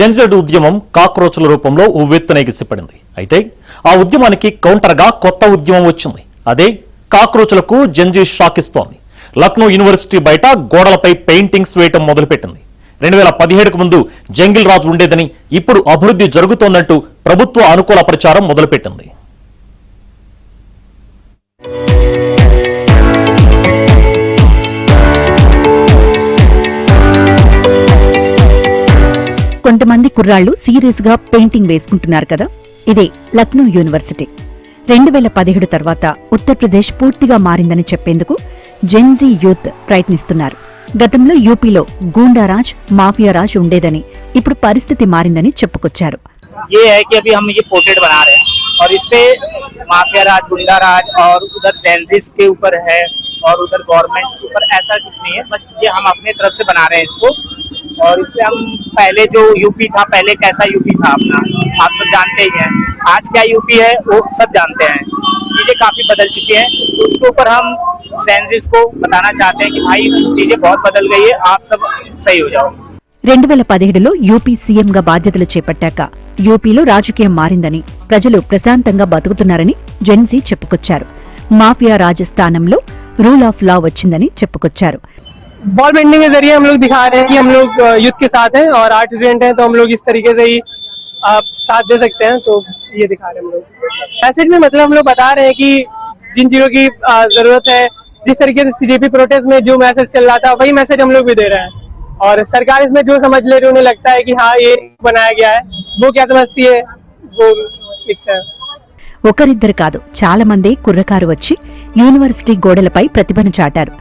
Gen Z ఉద్యమం కాక్రోచ్ల రూపంలో ఉవ్వెత్తున ఎగిసిపడింది. అయితే ఆ ఉద్యమానికి కౌంటర్గా కొత్త ఉద్యమం వచ్చింది. అదే కాక్రోచ్లకు జెన్జీ షాక్ ఇస్తోంది. లక్నో యూనివర్సిటీ బయట గోడలపై పెయింటింగ్స్ వేయటం మొదలుపెట్టింది. 2017కు ముందు జంగిల్ రాజు ఉండేదని, ఇప్పుడు అభివృద్ధి జరుగుతోందంటూ ప్రభుత్వ అనుకూల ప్రచారం మొదలుపెట్టింది. కొంతమంది కుర్రాళ్లు సీరియస్ గా పెయింటింగ్ వేసుకుంటున్నారు కదా. ఇదే లక్నో యూనివర్సిటీ. 2017 తర్వాత ఉత్తరప్రదేశ్ పూర్తిగా మారిందని చెప్పేందుకు జెన్జీ యూత్ ప్రయత్నిస్తున్నారు. గతంలో యూపీలో గూండారాజ్, మాఫియారాజ్ ఉండేదని, ఇప్పుడు పరిస్థితి మారిందని చెప్పుకొచ్చారు. ये है कि अभी हम ये पोर्ट्रेट बना रहे हैं और इसपे माफिया राज, गुंडा राज और उधर सेंसिस के ऊपर है और उधर गवर्नमेंट के ऊपर ऐसा कुछ नहीं है, बट ये हम अपने तरफ से बना रहे हैं इसको। और इससे हम पहले जो यूपी था, पहले कैसा यूपी था अपना, आप सब जानते ही हैं। आज क्या यूपी है वो सब जानते हैं। चीजें काफी बदल चुकी हैं, तो उसके ऊपर हम सेंसिस को बताना चाहते हैं कि भाई चीजें बहुत बदल गई है, आप सब सही हो जाओ। 2017లో యూపీ సీఎంగా బాధ్యతలు చేపట్టాక యూపీలో రాజకీయం మారిందని, ప్రజలు ప్రశాంతంగా బతుకుతున్నారని జెన్జీ చెప్పుకొచ్చారు. మాఫియా రాజ్ స్థానంలో రూల్ ఆఫ్ లా వచ్చిందని చెప్పుకొచ్చారు. वॉल पेंटिंग के जरिए हम लोग दिखा रहे हैं कि हम लोग यूथ के साथ हैं और आर्ट स्टूडेंट हैं, तो हम लोग इस तरीके से ही साथ दे सकते हैं, तो ये दिखा रहे हैं हम लोग। मैसेज में मतलब हम लोग बता रहे हैं कि जिन चीजों की जरूरत है, जिस तरीके से सीजेपी प्रोटेस्ट में जो मैसेज चल रहा था वही मैसेज हम लोग भी दे रहे हैं। और सरकार इसमें जो समझ ले रही है, उन्हें लगता है कि हाँ ये बनाया गया है, वो क्या समझती है वो लिखता है। ఒకరిద్దరు కాదు, చాలా మంది కుర్రకారు వచ్చి యూనివర్సిటీ గోడలపై ప్రతిభను చాటారు.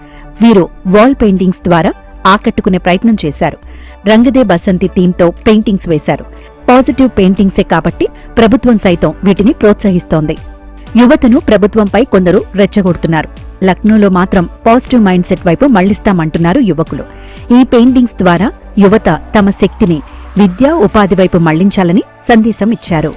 వీరు వాల్ పెయింటింగ్స్ ద్వారా ఆకట్టుకునే ప్రయత్నం చేశారు. రంగదే బసంతి థీమ్తో పెయింటింగ్స్ వేశారు. పాజిటివ్ పెయింటింగ్సే కాబట్టి ప్రభుత్వం సైతం వీటిని ప్రోత్సహిస్తోంది. యువతను ప్రభుత్వంపై కొందరు రెచ్చగొడుతున్నారు. లక్నోలో మాత్రం పాజిటివ్ మైండ్ సెట్ వైపు మళ్లిస్తామంటున్నారు యువకులు. ఈ పెయింటింగ్స్ ద్వారా యువత తమ శక్తిని విద్యా, ఉపాధి వైపు మళ్లించాలని సందేశం ఇచ్చారు.